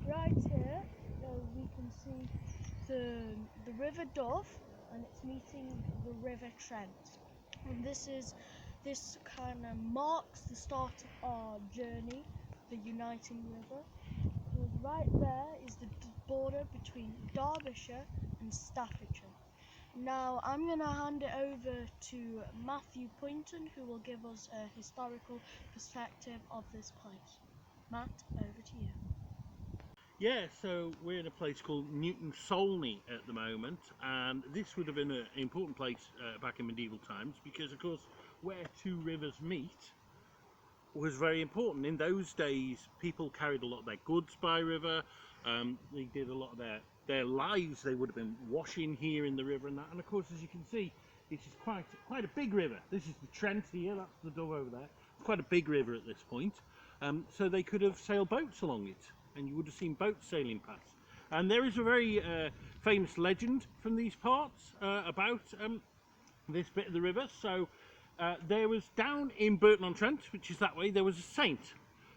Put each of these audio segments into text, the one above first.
right here we can see the River Dove, and it's meeting the River Trent. And this kind of marks the start of our journey, the uniting river. Because right there is the border between Derbyshire and Staffordshire. Now I'm going to hand it over to Matthew Poynton, who will give us a historical perspective of this place. Matt, over to you. Yeah, so we're in a place called Newton Solney at the moment, and this would have been an important place back in medieval times because, of course, where two rivers meet was very important. In those days, people carried a lot of their goods by river. They did a lot of their lives. They would have been washing here in the river and that. And of course, as you can see, this is quite a big river. This is the Trent here. That's the Dove over there. It's quite a big river at this point. So they could have sailed boats along it, and you would have seen boats sailing past. And there is a very famous legend from these parts about this bit of the river. So there was down in Burton-on-Trent, which is that way, there was a saint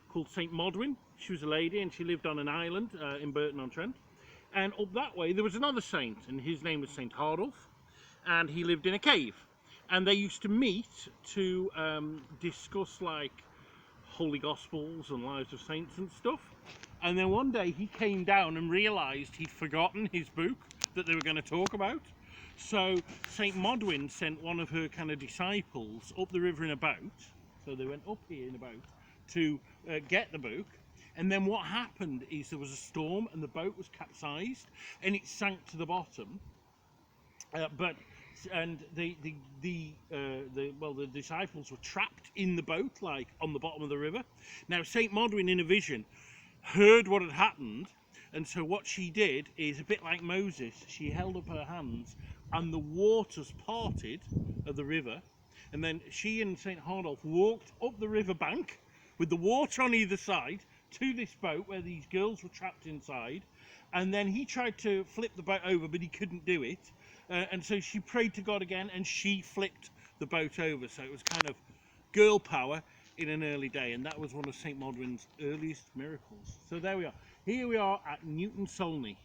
called Saint Modwyn. She was a lady and she lived on an island in Burton-on-Trent. And up that way there was another saint, and his name was Saint Hardulf, and he lived in a cave. And they used to meet to discuss like Holy Gospels and lives of saints and stuff. And then one day he came down and realised he'd forgotten his book that they were going to talk about. So Saint Modwyn sent one of her kind of disciples up the river in a boat. So they went up here in a boat to get the book. And then what happened is there was a storm and the boat was capsized and it sank to the bottom. The disciples were trapped in the boat, like on the bottom of the river. Now Saint Modwyn, in a vision, heard what had happened, and so what she did is a bit like Moses. She held up her hands, and the waters parted of the river, and then she and Saint Hardulf walked up the river bank with the water on either side to this boat where these girls were trapped inside. And then he tried to flip the boat over, but he couldn't do it. And so she prayed to God again, and she flipped the boat over. So it was kind of girl power in an early day, and that was one of St. Modwyn's earliest miracles. So there we are. Here we are at Newton Solney.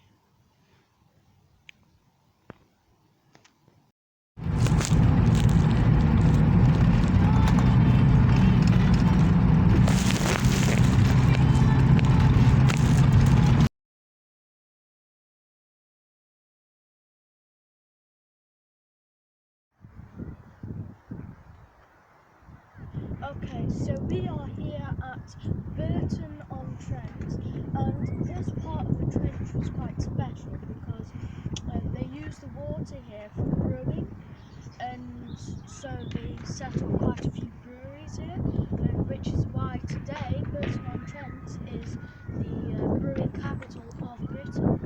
Okay, so we are here at Burton-on-Trent, and this part of the trench was quite special because they used the water here for brewing, and so they set up quite a few breweries here, which is why today Burton-on-Trent is the brewing capital of Britain.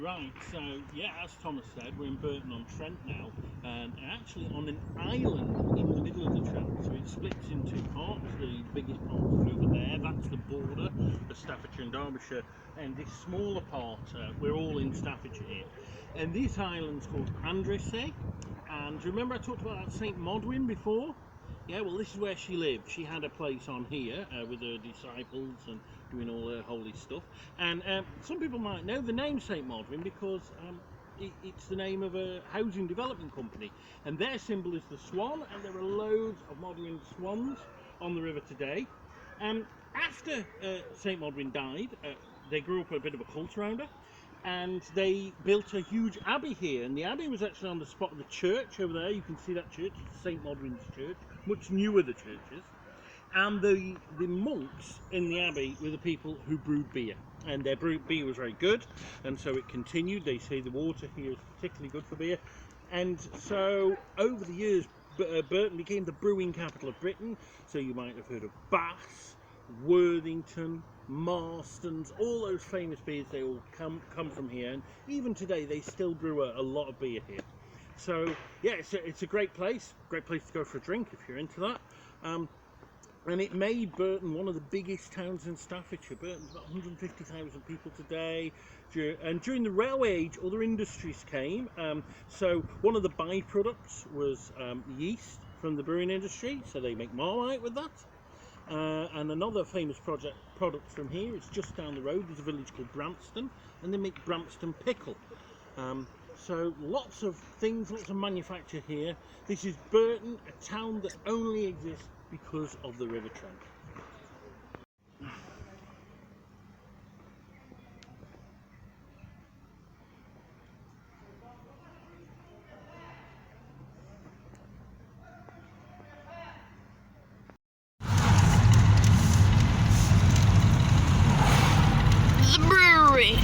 Right, so yeah, as Thomas said, we're in Burton-on-Trent now, and actually on an island in the middle of the Trent. So it splits in two parts. The biggest part is over there, that's the border of Staffordshire and Derbyshire, and this smaller part, we're all in Staffordshire here. And this island's called Andressay, and do you remember I talked about that St. Modwyn before? Yeah, well, this is where she lived. She had a place on here with her disciples and doing all her holy stuff. And some people might know the name St. Modwyn because it's the name of a housing development company. And their symbol is the swan, and there are loads of Modwyn swans on the river today. After St. Modwyn died, they grew up a bit of a cult around her, and they built a huge abbey here, and the abbey was actually on the spot of the church over there. You can see that church, it's St. Modwyn's church, much newer the churches. And the monks in the abbey were the people who brewed beer, and their beer was very good, and so it continued. They say the water here is particularly good for beer, and so over the years Burton became the brewing capital of Britain. So you might have heard of Bass, Worthington, Marston's, all those famous beers, they all come from here, and even today they still brew a lot of beer here. So yeah, it's a great place to go for a drink if you're into that. and it made Burton one of the biggest towns in Staffordshire. Burton's about 150,000 people today. And during the railway age, other industries came. So one of the byproducts was yeast from the brewing industry. So they make Marmite with that. And another famous product from here, it's just down the road, there's a village called Brampston, and they make Brampston pickle. So lots of things, lots of manufacture here. This is Burton, a town that only exists because of the River Trent. The brewery.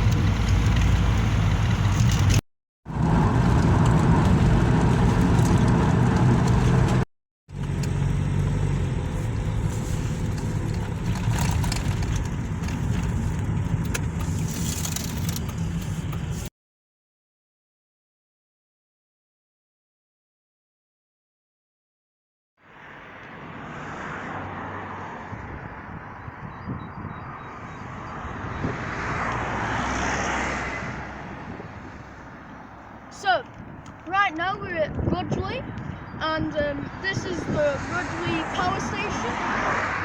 So, right now we're at Rudgley, and this is the Rudgley power station.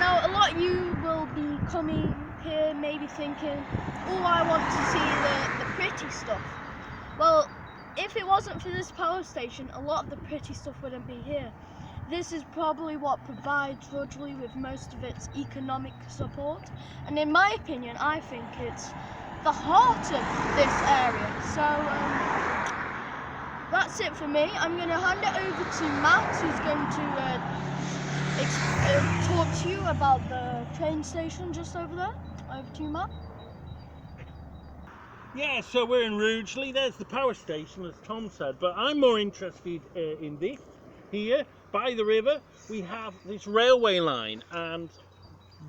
Now, a lot of you will be coming here maybe thinking, oh, I want to see the pretty stuff. Well, if it wasn't for this power station, a lot of the pretty stuff wouldn't be here. This is probably what provides Rudgley with most of its economic support, and in my opinion, I think it's the heart of this area. So, that's it for me. I'm going to hand it over to Matt, who's going to talk to you about the train station just over there. Over to you, Matt. Yeah, so we're in Rudgley. There's the power station, as Tom said, but I'm more interested in this. Here, by the river, we have this railway line, and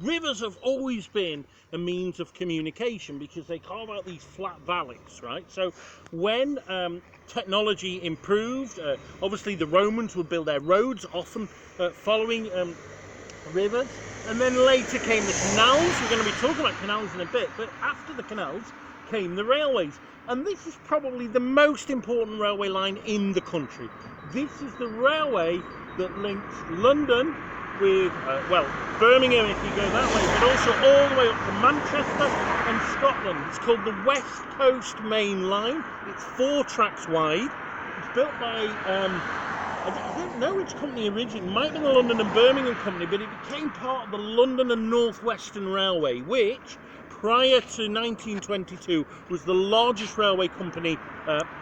rivers have always been a means of communication because they carve out these flat valleys, right? So when technology improved, obviously the Romans would build their roads, often following rivers, and then later came the canals. We're going to be talking about canals in a bit, but after the canals came the railways, and this is probably the most important railway line in the country. This is the railway that links London with, Birmingham if you go that way, but also all the way up to Manchester and Scotland. It's called the West Coast Main Line. It's 4 tracks wide. It's built by, I don't know which company originally, it might have been the London and Birmingham Company, but it became part of the London and North Western Railway, which, prior to 1922, was the largest railway company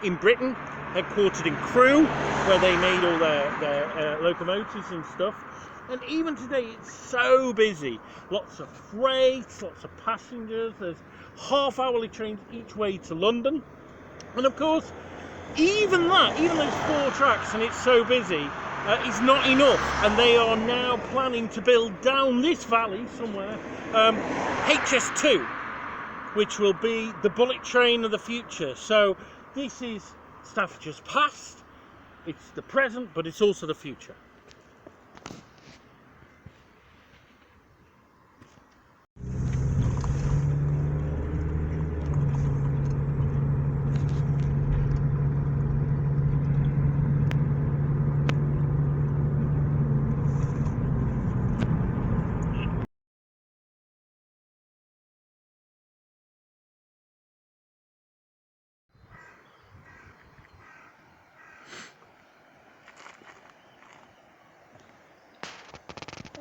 in Britain, headquartered in Crewe, where they made all their locomotives and stuff. And even today, it's so busy. Lots of freight, lots of passengers. There's half-hourly trains each way to London. And of course, even those 4 tracks, and it's so busy, is not enough. And they are now planning to build down this valley somewhere, HS2, which will be the bullet train of the future. So this is Staffordshire's past, it's the present, but it's also the future.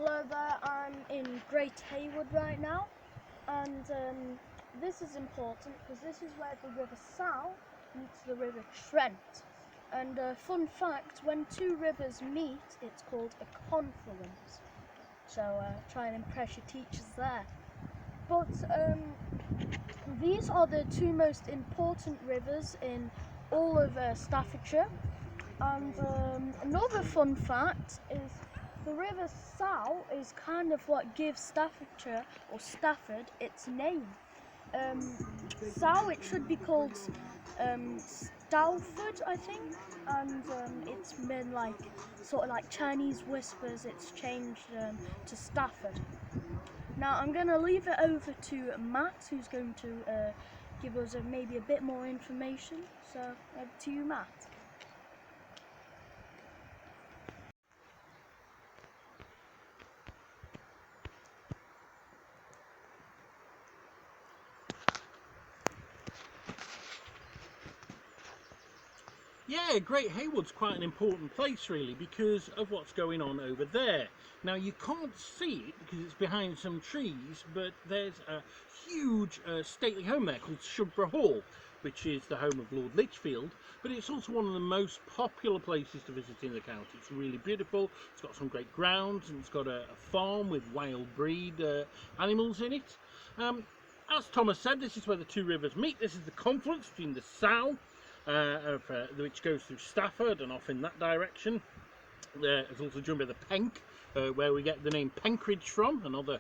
Hello there, I'm in Great Haywood right now, and this is important because this is where the River Sow meets the River Trent. And fun fact, when 2 rivers meet, it's called a confluence. So try and impress your teachers there. But these are the 2 most important rivers in all of Staffordshire. And another fun fact is the River Sow is kind of what gives Staffordshire, or Stafford, its name. Sow, it should be called Stafford, I think, and it's been like sort of like Chinese whispers. It's changed to Stafford. Now I'm going to leave it over to Matt, who's going to give us maybe a bit more information. So over to you, Matt. Yeah, Great Haywood's quite an important place really because of what's going on over there. Now you can't see it because it's behind some trees, but there's a huge stately home there called Shugborough Hall, which is the home of Lord Lichfield, but it's also one of the most popular places to visit in the county. It's really beautiful, it's got some great grounds, and it's got a farm with wild breed animals in it. As Thomas said, this is where the two rivers meet. This is the confluence between the Sow, which goes through Stafford and off in that direction. It's also joined by the Penk, where we get the name Penkridge from, another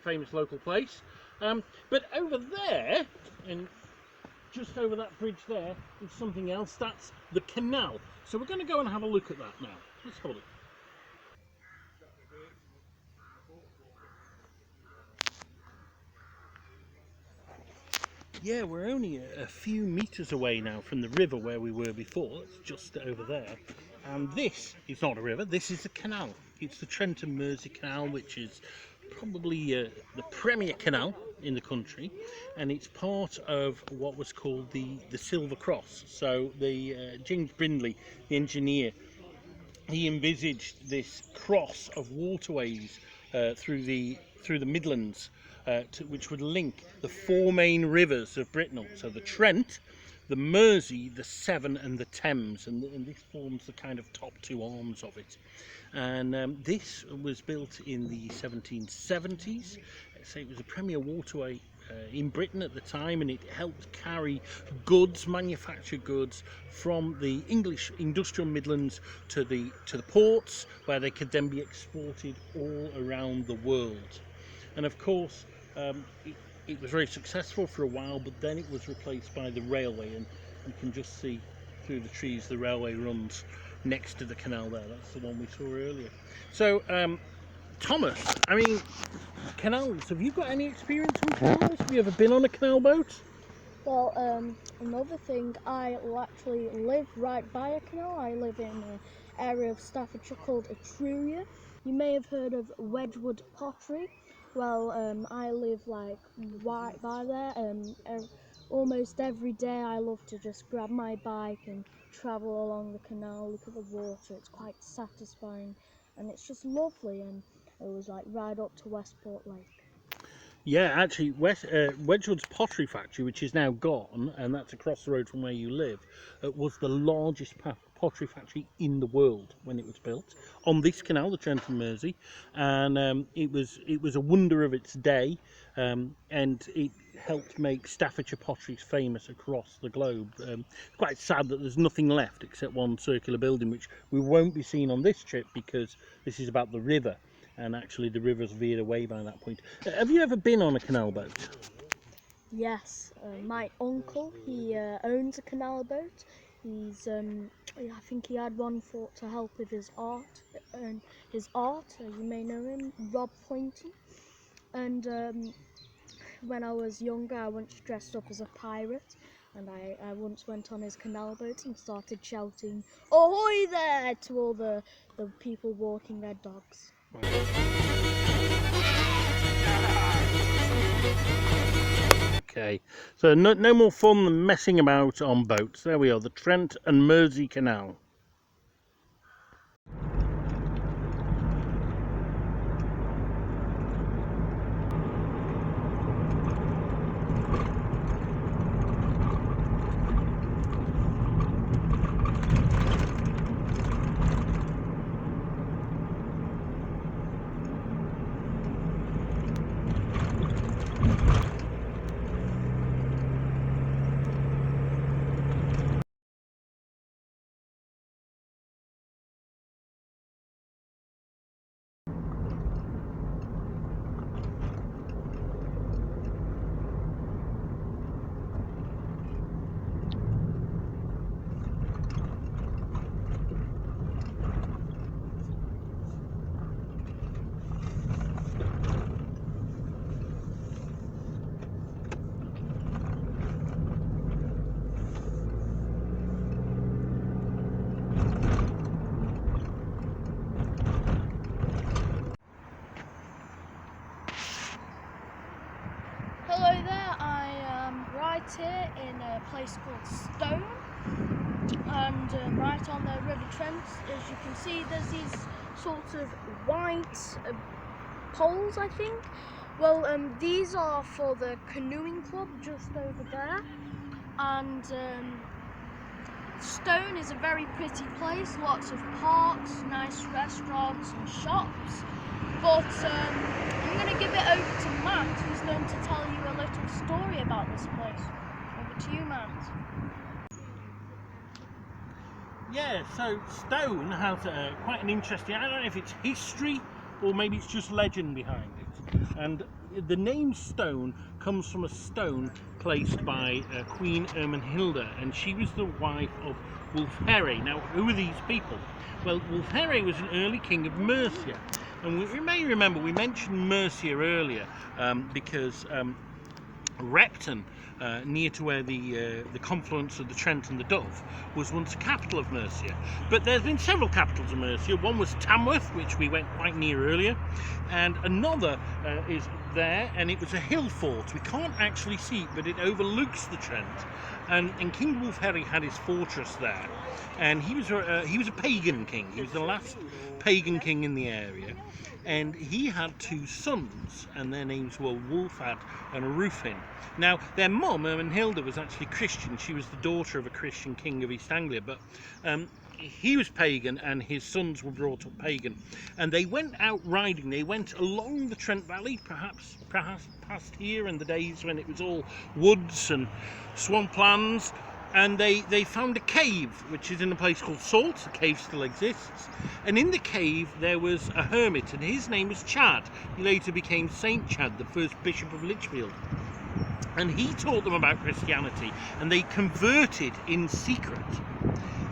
famous local place. But over there, and just over that bridge there, is something else. That's the canal. So we're going to go and have a look at that now. Let's have a look. Yeah, we're only a few metres away now from the river where we were before. It's just over there. And this is not a river, this is a canal. It's the Trent and Mersey Canal, which is probably the premier canal in the country. And it's part of what was called the Silver Cross. So the James Brindley, the engineer, he envisaged this cross of waterways through the Midlands, which would link the four main rivers of Britain. So the Trent, the Mersey, the Severn and the Thames, and this forms the kind of top two arms of it. And this was built in the 1770s. So it was a premier waterway in Britain at the time, and it helped carry goods, manufactured goods, from the English industrial Midlands to the ports, where they could then be exported all around the world. And of course, it was very successful for a while, but then it was replaced by the railway, and you can just see through the trees the railway runs next to the canal there. That's the one we saw earlier. So Thomas, I mean, canals, have you got any experience on canals? Have you ever been on a canal boat? Well, another thing, I actually live right by a canal. I live in an area of Staffordshire called Etruria. You may have heard of Wedgwood Pottery. Well, I live like right by there. Almost every day I love to just grab my bike and travel along the canal, look at the water. It's quite satisfying and it's just lovely, and it was like right up to Westport Lake. Yeah, actually, Wedgwood's Pottery Factory, which is now gone, and that's across the road from where you live, was the largest pottery factory in the world when it was built on this canal, the Trent and Mersey, and it was a wonder of its day, and it helped make Staffordshire potteries famous across the globe. It's quite sad that there's nothing left except one circular building, which we won't be seeing on this trip because this is about the river. And actually the river's veered away by that point. Have you ever been on a canal boat? Yes, my uncle, he owns a canal boat. He's, I think he had one to help with his art. You may know him, Rob Poynton. And when I was younger, I once dressed up as a pirate, and I once went on his canal boat and started shouting "Ahoy there!" to all the people walking their dogs. Okay, so no more fun than messing about on boats. There we are, the Trent and Mersey Canal. place called Stone, and right on the River Trent, as you can see, there's these sort of white poles, I think. Well, these are for the canoeing club just over there, and Stone is a very pretty place, lots of parks, nice restaurants and shops. But I'm going to give it over to Matt, who's going to tell you a little story about this place. Over to you, Matt. Yeah, so Stone has quite an interesting, I don't know if it's history or maybe it's just legend behind it. And the name Stone comes from a stone placed by Queen Ermenhilda, and she was the wife of Wulfhere. Now, who are these people? Well, Wulfhere was an early king of Mercia. And we may remember we mentioned Mercia earlier because Repton, near to where the confluence of the Trent and the Dove, was once the capital of Mercia. But there's been several capitals of Mercia. One was Tamworth, which we went quite near earlier, and another is there, and it was a hill fort. We can't actually see it, but it overlooks the Trent. And King Wulfhere had his fortress there, and he was a pagan king. He was the last pagan king in the area. And he had two sons, and their names were Wulfad and Rufin. Now, their mum, Ermenhilda, was actually Christian. She was the daughter of a Christian king of East Anglia, but he was pagan, and his sons were brought up pagan. And they went out riding. They went along the Trent Valley, perhaps past here in the days when it was all woods and swamplands. And they found a cave, which is in a place called Salt. The cave still exists. And in the cave there was a hermit, and his name was Chad. He later became Saint Chad, the first bishop of Lichfield. And he taught them about Christianity, and they converted in secret.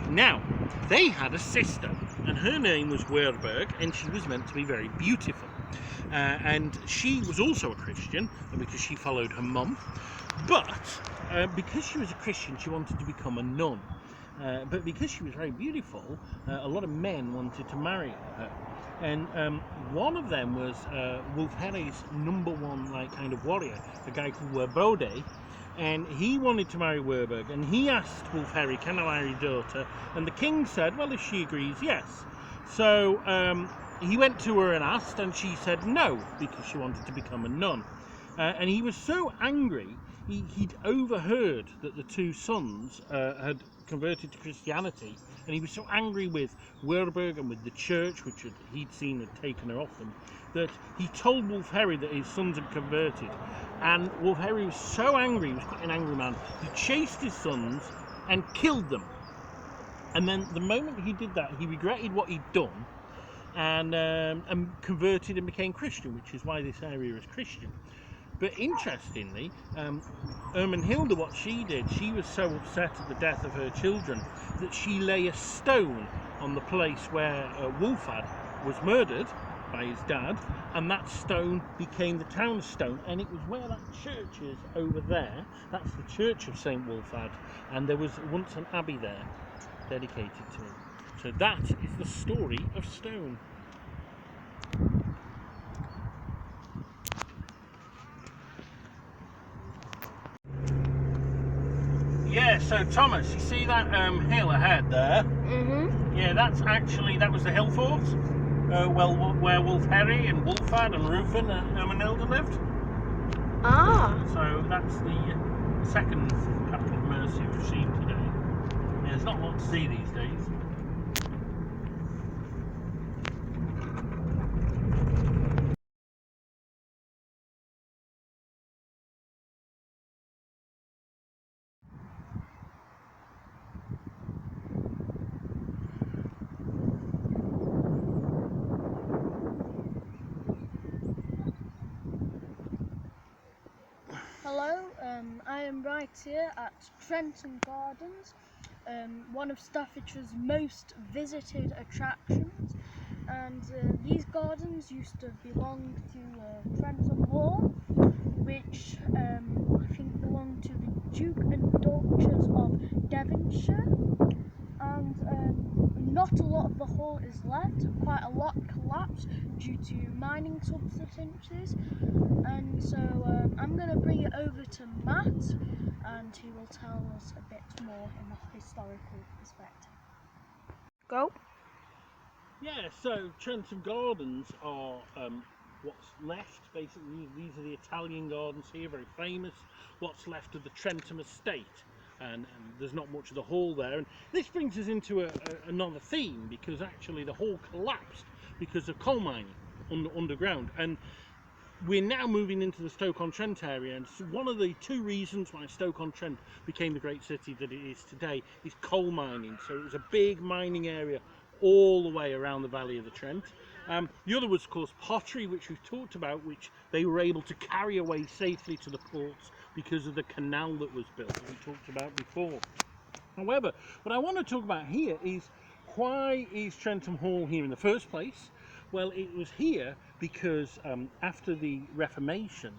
Now, they had a sister, and her name was Werburg, and she was meant to be very beautiful. And she was also a Christian, because she followed her mum. But because she was a Christian, she wanted to become a nun. But because she was very beautiful, a lot of men wanted to marry her. And one of them was Wulfhere's #1 kind of warrior, a guy called Werbode. And he wanted to marry Werburg, and he asked Wulfhere, "Can I marry your daughter?" And the king said, "Well, if she agrees, yes." So he went to her and asked, and she said no, because she wanted to become a nun. And he was so angry, he'd overheard that the two sons had converted to Christianity, and he was so angry with Werburg and with the church, which he'd seen had taken her off them, that he told Wulfhere that his sons had converted. And Wulfhere was so angry, he was quite an angry man, he chased his sons and killed them. And then the moment he did that, he regretted what he'd done, and converted and became Christian, which is why this area is Christian. But interestingly, Ermenhilda, what she did, she was so upset at the death of her children that she lay a stone on the place where Wulfad was murdered by his dad, and that stone became the town of Stone, and it was where that church is over there. That's the church of St. Wulfad, and there was once an abbey there dedicated to him. So that is the story of Stone. Yeah, so Thomas, you see that hill ahead there? Mm-hmm. Yeah, that was the hill fort, where Wulfhere and Wulfad and Rufin and Ermenhilda lived. Ah. So that's the second capital of Mercia we've seen today. Yeah, there's not a lot to see these days. Hello, I am right here at Trenton Gardens, one of Staffordshire's most visited attractions, and these gardens used to belong to Trenton Hall, which I think belonged to the Duke and Duchess of Devonshire, and not a lot of the hull is left. Quite a lot collapsed due to mining substances. And so I'm going to bring it over to Matt, and he will tell us a bit more in a historical perspective. Go. Yeah, so Trentham Gardens are what's left, basically. These are the Italian gardens here, very famous. What's left of the Trentham estate, and there's not much of the hall there. And this brings us into another theme, because actually the hall collapsed because of coal mining underground. And we're now moving into the Stoke-on-Trent area, and so one of the two reasons why Stoke-on-Trent became the great city that it is today is coal mining. So it was a big mining area all the way around the valley of the Trent. The other was, of course, pottery, which we've talked about, which they were able to carry away safely to the ports because of the canal that was built, that we talked about before. However, what I want to talk about here is, why is Trentham Hall here in the first place? Well, it was here because after the Reformation,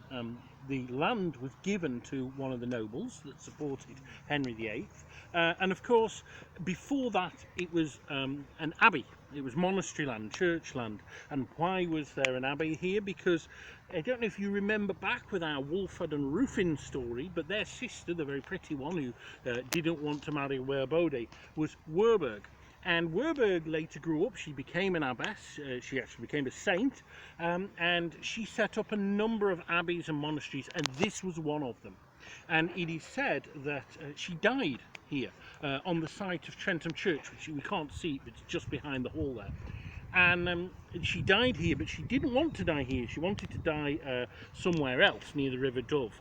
the land was given to one of the nobles that supported Henry VIII. And of course, before that, it was an abbey. It was monastery land, church land. And why was there an abbey here? Because I don't know if you remember back with our Wolford and Ruffin story, but their sister, the very pretty one who didn't want to marry Werbode, was Werburgh. And Werburgh later grew up. She became an abbess. She actually became a saint, and she set up a number of abbeys and monasteries, and this was one of them. And it is said that she died here on the site of Trentham Church, which we can't see, but it's just behind the hall there. And she died here, but she didn't want to die here. She wanted to die somewhere else near the River Dove,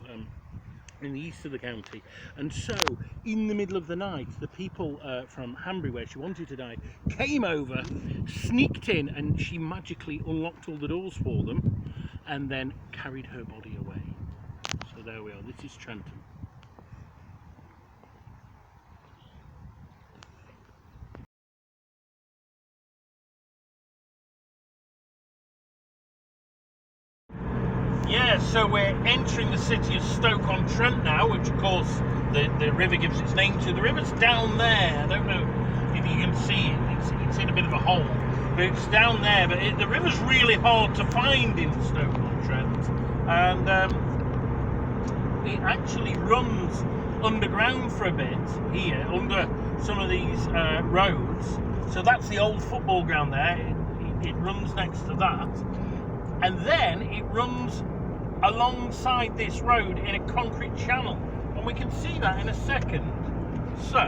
in the east of the county. And so in the middle of the night, the people from Hanbury, where she wanted to die, came over, sneaked in, and she magically unlocked all the doors for them and then carried her body away. So there we are. This is Trentham. Yeah, so we're entering the city of Stoke-on-Trent now, which of course the river gives its name to. The river's down there. I don't know if you can see it. It's in a bit of a hole, but it's down there. But the river's really hard to find in Stoke-on-Trent, and it actually runs underground for a bit here, under some of these roads. So that's the old football ground there. It runs next to that, and then it runs alongside this road in a concrete channel, and we can see that in a second. So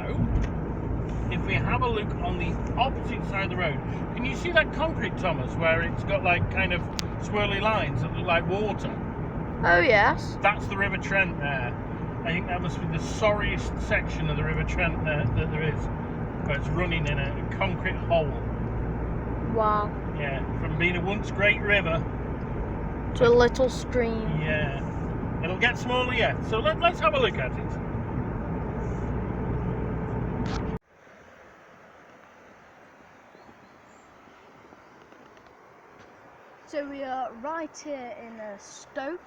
if we have a look on the opposite side of the road, can you see that concrete, Thomas, where it's got like kind of swirly lines that look like water? Oh yes. That's the River Trent there. I think that must be the sorriest section of the River Trent that there is, where it's running in a concrete hole. Wow. Yeah, from being a once great river to a little stream. Yeah, it'll get smaller yet. So let's have a look at it. So we are right here in Stoke,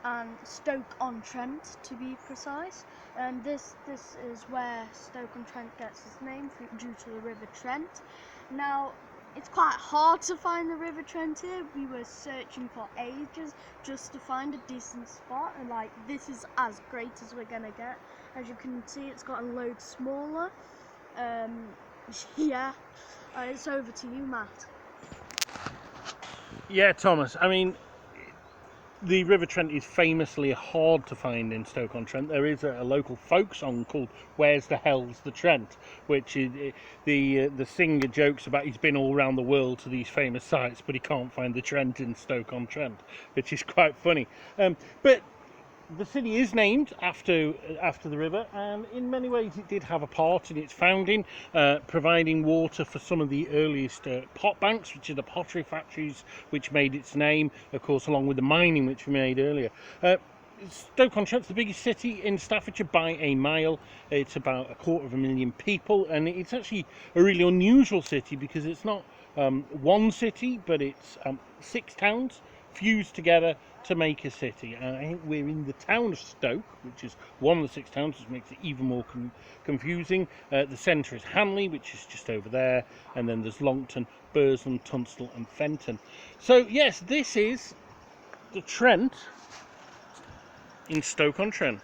and Stoke-on-Trent to be precise. And this is where Stoke-on-Trent gets its name due to the River Trent. Now, it's quite hard to find the River Trent here. We were searching for ages just to find a decent spot, and like this is as great as we're gonna get. As you can see, it's gotten loads smaller. Yeah, it's over to you, Matt. Yeah, Thomas, I mean, the River Trent is famously hard to find in Stoke-on-Trent. There is a local folk song called "Where's the Hell's the Trent," which is, the singer jokes about he's been all around the world to these famous sites, but he can't find the Trent in Stoke-on-Trent, which is quite funny. But the city is named after the river, and in many ways it did have a part in its founding, providing water for some of the earliest pot banks, which are the pottery factories which made its name, of course, along with the mining which we made earlier. Stoke-on-Trent's the biggest city in Staffordshire by a mile. It's about 250,000 people, and it's actually a really unusual city because it's not one city, but it's 6 towns fused together to make a city. And I think we're in the town of Stoke, which is one of the 6 towns, which makes it even more confusing. The centre is Hanley, which is just over there, and then there's Longton, Burslem, Tunstall and Fenton. So yes, this is the Trent in Stoke-on-Trent.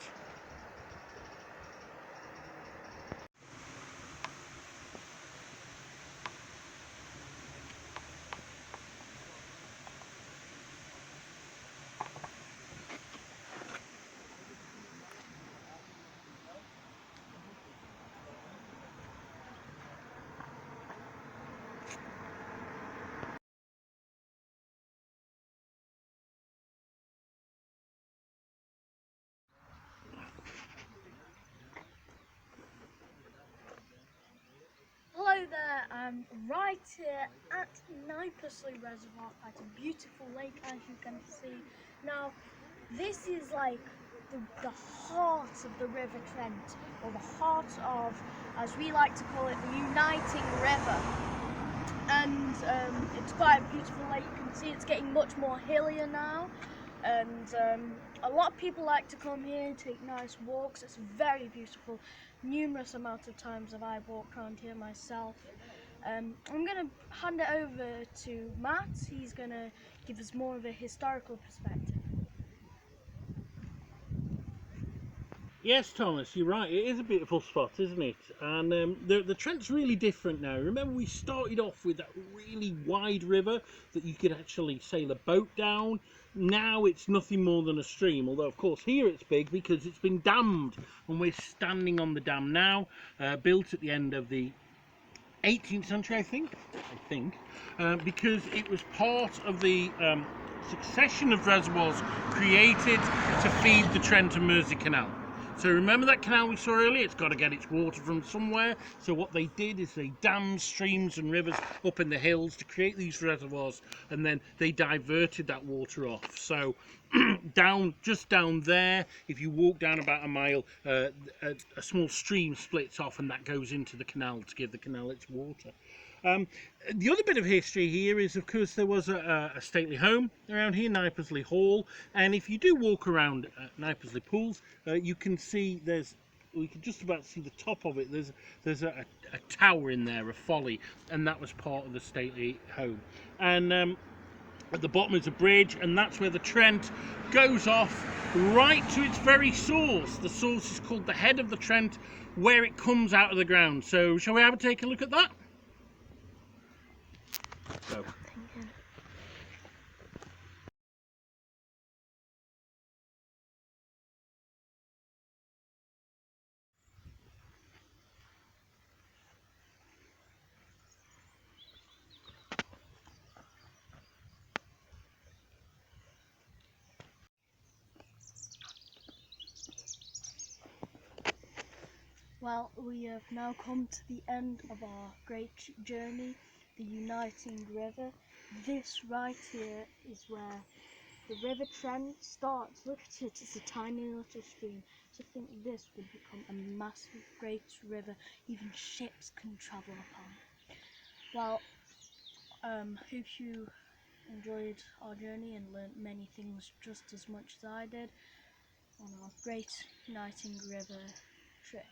Hello there, I'm right here at Knipersley Reservoir, quite a beautiful lake as you can see. Now, this is like the heart of the River Trent, or the heart of, as we like to call it, the uniting river. And it's quite a beautiful lake. You can see it's getting much more hillier now, and a lot of people like to come here and take nice walks. It's very beautiful. Numerous amounts of times have I walked around here myself. I'm going to hand it over to Matt. He's going to give us more of a historical perspective. Yes, Thomas, you're right. It is a beautiful spot, isn't it? And the Trent's really different now. Remember, we started off with that really wide river that you could actually sail a boat down. Now it's nothing more than a stream, although of course here it's big because it's been dammed, and we're standing on the dam now, built at the end of the 18th century, I think, because it was part of the succession of reservoirs created to feed the Trent and Mersey Canal. So remember that canal we saw earlier? It's got to get its water from somewhere. So what they did is they dammed streams and rivers up in the hills to create these reservoirs, and then they diverted that water off. So just down there, if you walk down about a mile, a small stream splits off, and that goes into the canal to give the canal its water. The other bit of history here is, of course, there was a stately home around here, Knipersley Hall, and if you do walk around Knipersley Pools, you can see we can just about see the top of it. There's a tower in there, a folly, and that was part of the stately home. And at the bottom is a bridge, and that's where the Trent goes off right to its very source. The source is called the head of the Trent, where it comes out of the ground. So shall we have a take a look at that? So. Well, we have now come to the end of our great journey, the uniting river. This right here is where the River Trent starts. Look at it, it's a tiny little stream. To think this would become a massive great river even ships can travel upon. Well, hope you enjoyed our journey and learnt many things just as much as I did on our great uniting river trip.